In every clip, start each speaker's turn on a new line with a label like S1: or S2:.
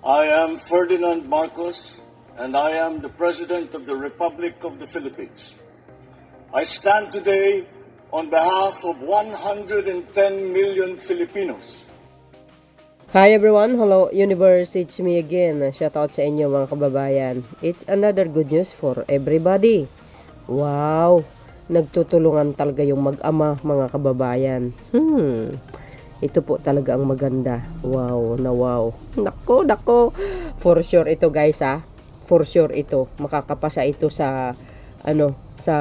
S1: I am Ferdinand Marcos, and I am the President of the Republic of the Philippines. I stand today on behalf of 110 million Filipinos.
S2: Hi everyone, hello universe, it's me again. Shoutout sa inyo mga kababayan. It's another good news for everybody. Wow, nagtutulungan talaga yung mag-ama mga kababayan. Ito po talaga ang maganda. Wow, na wow. Nako. For sure ito guys For sure ito. Makakapasa ito sa sa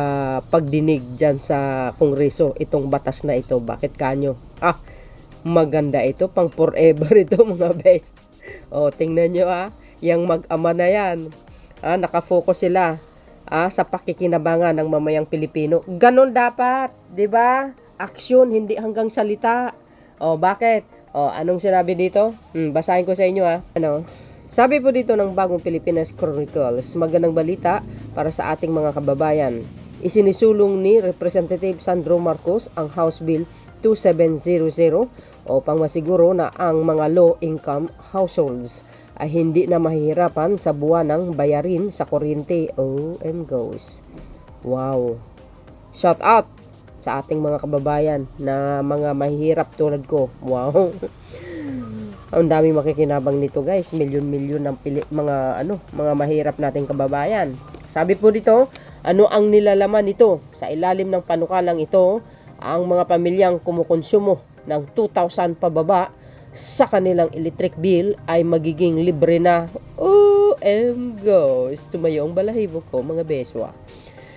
S2: pagdinig dyan sa Kongreso itong batas na ito. Bakit kanyo? Maganda ito, pang forever ito mga best. Tingnan nyo yung mag-ama na yan. Nakafocus sila sa pakikinabangan ng mamayang Pilipino. Ganon dapat, 'di ba? Aksyon, hindi hanggang salita. Bakit? Anong sinabi dito? Basahin ko sa inyo Sabi po dito ng Bagong Pilipinas Chronicles, magandang balita para sa ating mga kababayan. Isinisulong ni Representative Sandro Marcos ang House Bill 2700 upang masiguro na ang mga low-income households ay hindi na mahihirapan sa buwanang bayarin sa kuryente. OMGs. Wow. Shout out sa ating mga kababayan na mga mahihirap tulad ko. Wow. Ang dami makikinabang nito guys. Milyon-milyon ng mga mahirap nating kababayan. Sabi po dito, ano ang nilalaman nito? Sa ilalim ng panukalang ito, ang mga pamilyang kumukonsumo ng 2,000 pababa sa kanilang electric bill ay magiging libre na. OMGs. Tumayo ang balahibo ko mga beswa.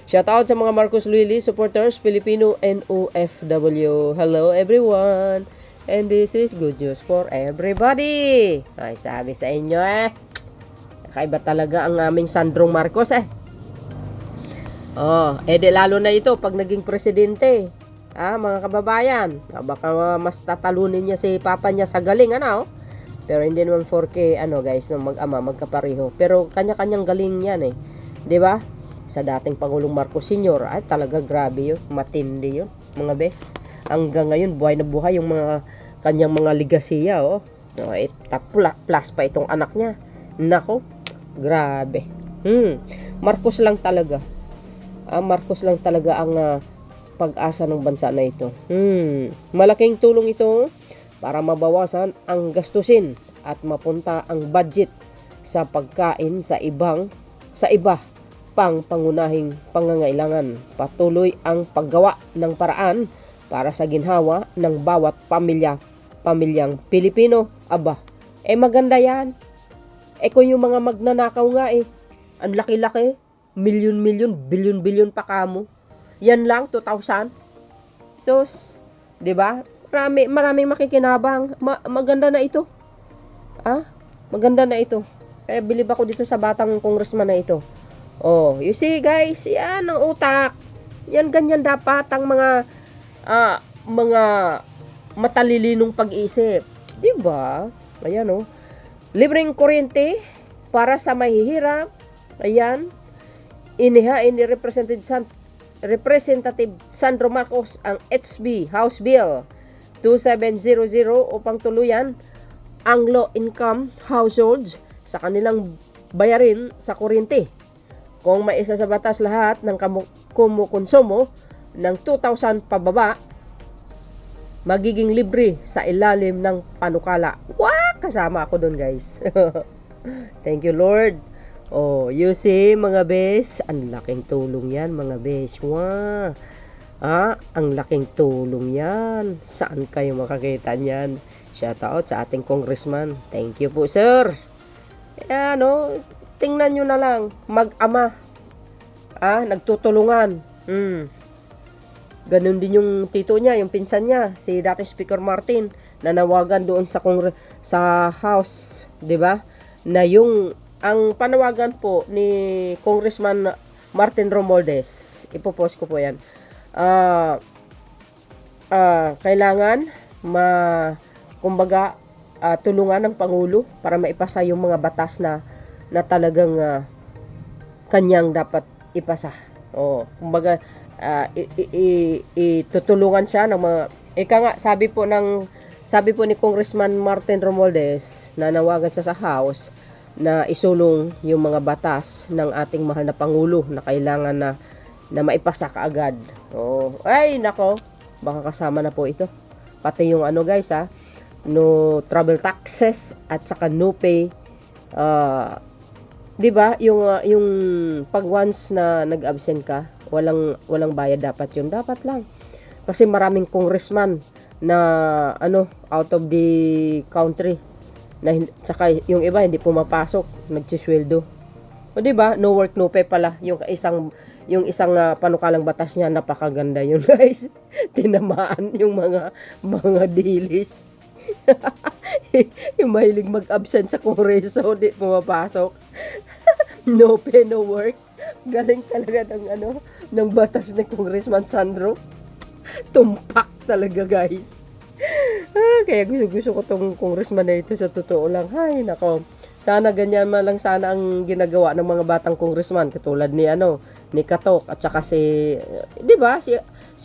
S2: Shoutout sa mga Marcos Lili supporters, Filipino and OFW. Hello everyone. And this is good news for everybody. Ay, sabi sa inyo kakaiba talaga ang aming Sandrong Marcos de lalo na ito pag naging presidente. Mga kababayan, baka mas tatalunin niya si papa niya sa galing, Pero hindi naman 4K, guys, ng mag-ama, magkapareho. Pero kanya-kanyang galing yan, 'di ba? Sa dating Pangulong Marcos Sr., ay talaga grabe yun, matindi yun, mga bes. Hanggang ngayon, buhay na buhay yung mga kanyang mga ligasiya, plus pa itong anak niya. Nako, grabe. Marcos lang talaga. Marcos lang talaga ang pag-asa ng bansa na ito. Malaking tulong ito para mabawasan ang gastusin at mapunta ang budget sa pagkain sa iba pang pangunahing pangangailangan. Patuloy ang paggawa ng paraan para sa ginhawa ng bawat pamilyang Pilipino. Maganda yan. Kung yung mga magnanakaw nga ang laki-laki, milyon-milyon, bilyon-bilyon pa kamo. Yan lang, 2,000. Sus, 'di ba? Marami makikinabang. Maganda na ito. Maganda na ito. Kaya bilib ako dito sa batang congressman na ito. You see guys, yan ang utak. Yan ganyan dapat ang mga matalilinong pag-isip. 'Di ba? Ayan libreng kuryente para sa mahihirap. Ayan. Inihain ni Representative Sandro Marcos ang HB House Bill 2700 upang tuluyan ang low-income households sa kanilang bayarin sa kuryente. Kung maisa sa batas lahat ng kumukonsumo ng 2,000 pababa, magiging libre sa ilalim ng panukala. Kasama ako doon guys. Thank you Lord. You see mga bes, ang laking tulong yan mga bes. Ang laking tulong yan. Saan kayo makakita niyan? Shoutout sa ating congressman. Thank you po sir. Tingnan nyo na lang, mag-ama. Nagtutulungan. Ganun din yung tito niya, yung pinsan niya, si dati Speaker Martin, nanawagan doon sa House, 'di ba? Na ang panawagan po ni Congressman Martin Romualdez, ipopost ko po 'yan. Kailangan tulungan ng Pangulo para maipasa yung mga batas na talagang kanyang dapat ipasa. Itutulungan siya ng mga ika nga sabi po ng sabi po ni Congressman Martin Romualdez, nanawagan sa House na isulong yung mga batas ng ating mahal na Pangulo na kailangan na maipasa kaagad. Oh, ay nako, baka kasama na po ito. Pati yung ano guys no travel taxes at saka no pay. 'Di ba? Yung pag once na nag-absent ka, walang bayad dapat yun. Dapat lang. Kasi maraming congressman na out of the country na tsaka yung iba hindi pumapasok, nagsisweldo. O 'di ba? No work no pay pala yung isang panukalang batas niya, napakaganda yun, guys. Tinamaan yung mga dilis. Yung mahilig mag-absent sa kongreso, di pumapasok. No pay, no work. Galing talaga ng batas ni Congressman Sandro. Tumpak talaga, guys. Kaya gusto ko tong congressman na ito, sa totoo lang. Hay nako, sana ganyan man lang sana ang ginagawa ng mga batang congressman katulad ni Katok at saka si 'di ba si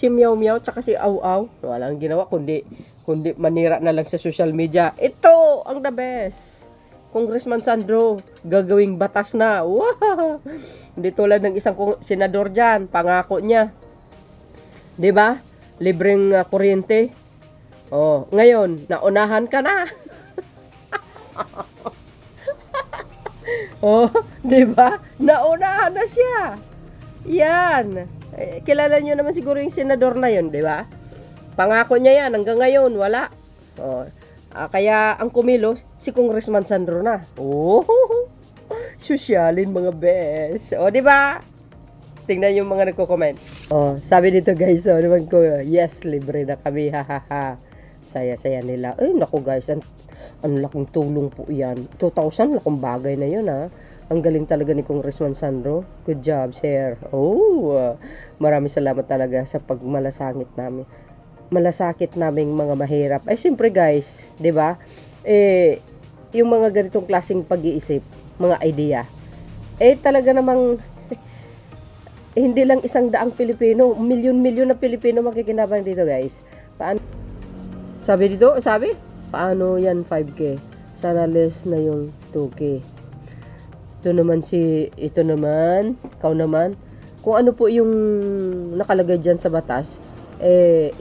S2: Meow Meow at saka si Aw Aw. Walang ginawa kundi manira na lang sa social media. Ito ang the best. Congressman Sandro, gagawing batas na. Wow! Hindi tulad ng isang senador diyan, pangako niya. 'Di ba? Libreng kuryente. Oh, ngayon, naunahan ka na. Oh, 'di ba? Naunahan na siya. Yan. Kilala niyo naman siguro yung senador na 'yon, 'di ba? Pangako niya 'yan hanggang ngayon wala. Oh, kaya ang kumilos si Congressman Sandro na. Oh, sosyalin mga bes. Oh, 'di ba? Tingnan yung mga nagko-comment. Oh, sabi dito guys, naman ko, yes, libre na kami, hahaha. Saya-saya nila. Ay, naku guys, ang laking tulong po yan. 2,000, laking bagay na yun Ang galing talaga ni Congressman Sandro. Good job, sir. Oh, maraming salamat talaga sa pagmalasakit namin. Malasakit naming mga mahirap. Ay, siyempre guys, 'di ba? Yung mga ganitong klaseng pag-iisip, mga idea. Talaga namang hindi lang 100 Pilipino, milyon-milyon na Pilipino makikinabang dito, guys. Sabi, paano yan 5K? Sana less na yung 2K. Ito naman, ikaw naman. Kung ano po yung nakalagay dyan sa batas,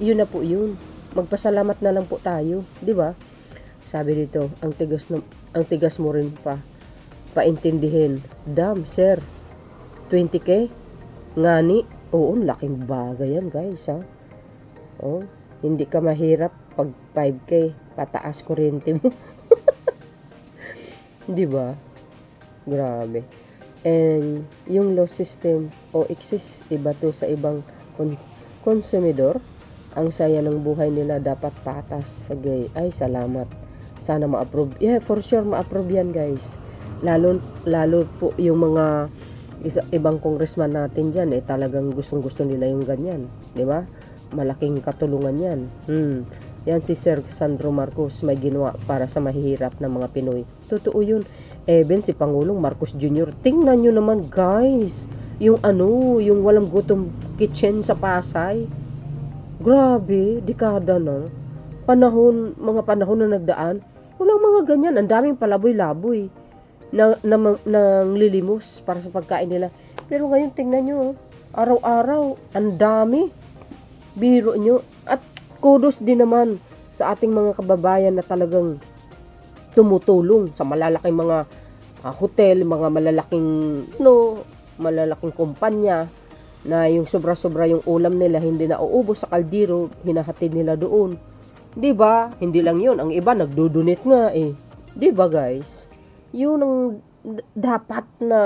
S2: yun na po yun. Magpasalamat na lang po tayo, di ba? Sabi dito, ang tigas mo rin paintindihin. Damn, sir. 20K? Ngani? Oo, laking bagay yan, guys, Oh, hindi ka mahirap pag 5K, pataas kuryente mo. Di ba? Grabe. And yung law system o exist, iba to sa ibang konsumidor. Ang saya ng buhay nila dapat patas. Sagay. Ay, salamat. Sana ma-approve. Yeah, for sure ma-approve yan, guys. Lalo po yung mga ibang congressman natin dyan, talagang gustong-gusto nila yung ganyan. Di ba? Malaking katulungan yan. Yan si Sir Sandro Marcos, may ginawa para sa mahihirap na mga Pinoy. Totoo yun. Even si Pangulong Marcos Jr. Tingnan nyo naman, guys. Yung walang gutom kitchen sa Pasay. Grabe, dekada na. Mga panahon na nagdaan. Walang mga ganyan. Ang daming palaboy-laboy nang lilimos para sa pagkain nila. Pero ngayon tingnan nyo, araw-araw ang dami. Biro nyo. At kudos din naman sa ating mga kababayan na talagang tumutulong sa malalaking mga hotel, mga malalaking kumpanya na yung sobra-sobra yung ulam nila hindi na uubos sa kaldero, hinahatid nila doon. 'Di ba? Hindi lang 'yun, ang iba nagdo-donate nga 'Di ba, guys? Yun ang dapat na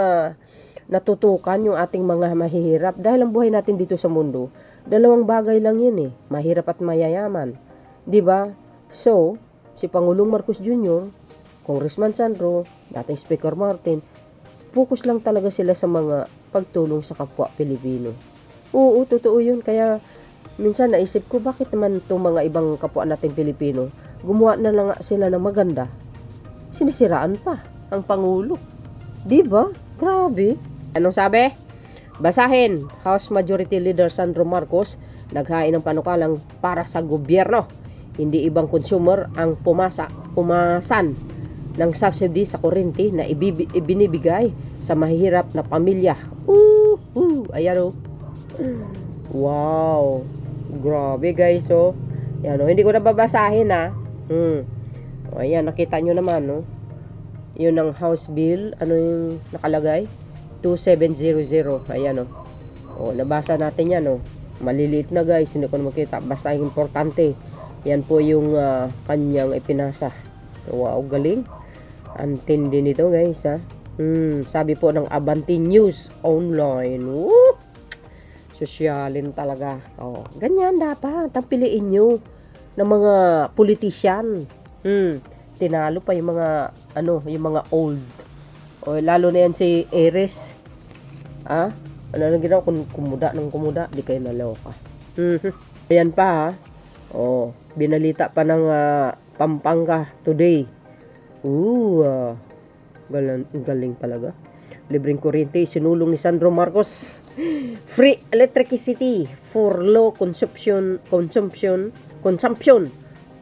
S2: natutukan yung ating mga mahihirap. Dahil ang buhay natin dito sa mundo, dalawang bagay lang yun mahirap at mayayaman. 'Di ba? So, si Pangulong Marcos Jr., Congressman Sandro, dating Speaker Martin, focus lang talaga sila sa mga pagtulong sa kapwa Pilipino. Oo, totoo yun. Kaya minsan naisip ko, bakit naman itong mga ibang kapwa nating Pilipino, gumawa na lang sila ng maganda, sinisiraan pa ang Pangulo. Diba? Grabe. Anong sabi? Basahin. House Majority Leader Sandro Marcos naghain ng panukalang para sa gobyerno. Hindi ibang consumer ang pumasan ng subsidy sa kuryente na ibinibigay sa mahihirap na pamilya. Ayan o. Wow. Grabe guys oh. Yan o. Hindi ko na babasahin ha. Ayan, nakita nyo naman no. Yun ang house bill. Ano yung nakalagay? 2700. Ayan o. Nabasa natin yan o. Maliliit na guys. Hindi ko na makita. Basta yung importante. Yan po yung kanyang ipinasa. Wow, galing. Antindi nito guys ha. Sabi po ng Abante News Online. Woo! Sosyalin talaga. Ganyan dapat. Ang piliin nyo ng mga politician. Tinalo pa yung mga yung mga old. Lalo na yan si Eres. Ano na ginawa? Kumuda. Di kayo naloka. Ayan pa ha. Binalita pa ng Pampanga today. Galing talaga. Libreng kuryente sinulong ni Sandro Marcos. Free electricity for low consumption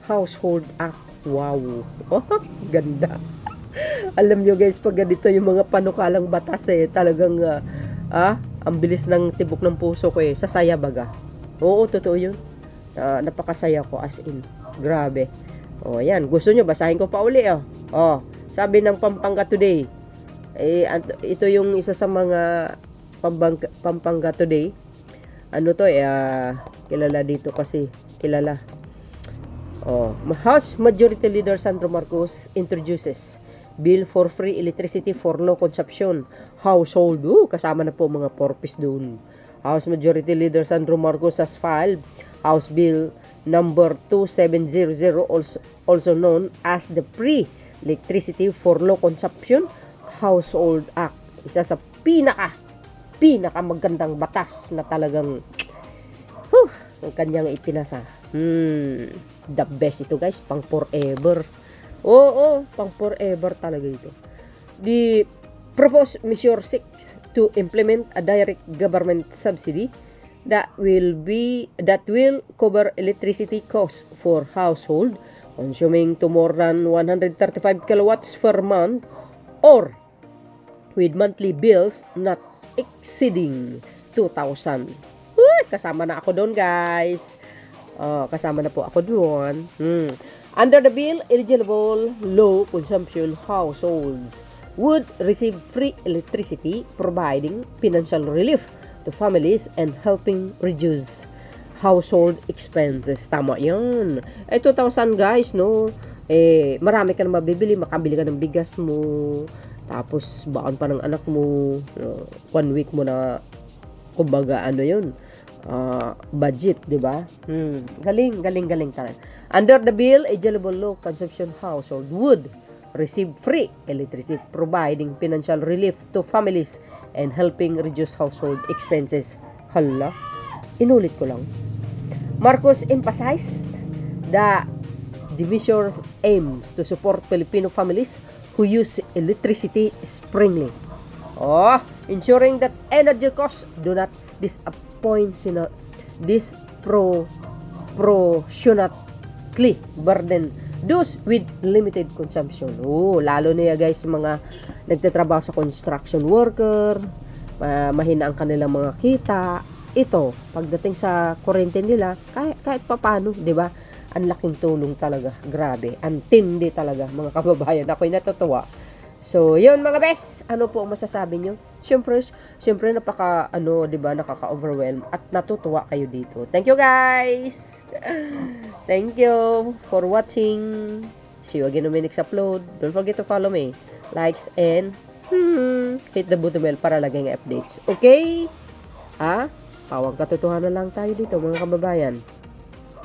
S2: household act. Wow. Ganda. Alam nyo guys, pag ganito yung mga panukalang batas talagang ang bilis ng tibok ng puso ko sasaya baga. Oo, totoo yun. Napakasaya ko as in. Grabe. Yan. Gusto nyo, basahin ko pa uli sabi ng Pampanga Today. Ito yung isa sa mga Pampanga Today. Kilala dito kasi. Kilala. House Majority Leader Sandro Marcos introduces bill for free electricity for low consumption household. Kasama na po mga porpis doon. House Majority Leader Sandro Marcos has filed House Bill number 2700, also known as the Free Electricity for Low Consumption Household Act. Isa sa pinaka magandang batas na talagang ang kanyang ipinasa. The best ito guys, pang forever. Pang forever talaga ito. The proposed measure 6 to implement a direct government subsidy that will cover electricity costs for household consuming to more than 135 kilowatts per month or with monthly bills not exceeding 2,000. Kasama na ako doon guys. Kasama na po ako doon. Under the bill, eligible low consumption households would receive free electricity, providing financial relief to families and helping reduce household expenses. Tama yan. 2,000 guys, no? Marami ka na mabibili. Makabili ka ng bigas mo. Tapos, baon pa ng anak mo. 1 week mo na, kumbaga, yun? Budget, di ba? Galing talaga. Under the bill, eligible low consumption household would receive free electricity, providing financial relief to families and helping reduce household expenses. Hala, inulit ko lang. Marcos emphasized that the measure aims to support Filipino families who use electricity sparingly. Ensuring that energy costs do not disproportionately burden those with limited consumption. Lalo na guys, mga nagtatrabaho sa construction worker, mahina ang kanilang mga kita. Ito, pagdating sa kuryente nila, kahit paano, di ba? Ang laking tulong talaga. Grabe. Ang tindi talaga, mga kababayan. Ako'y natutuwa. So, yun mga best. Ano po ang masasabi nyo? Siyempre napaka, di ba, nakaka-overwhelm at natutuwa kayo dito. Thank you guys! Thank you for watching. See you again on my next upload. Don't forget to follow me. Likes and hit the button bell para laging updates. Okay? Pawang katotohanan lang tayo dito mga kababayan.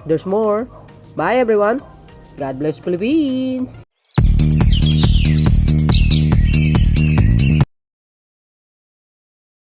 S2: There's more. Bye everyone. God bless Philippines.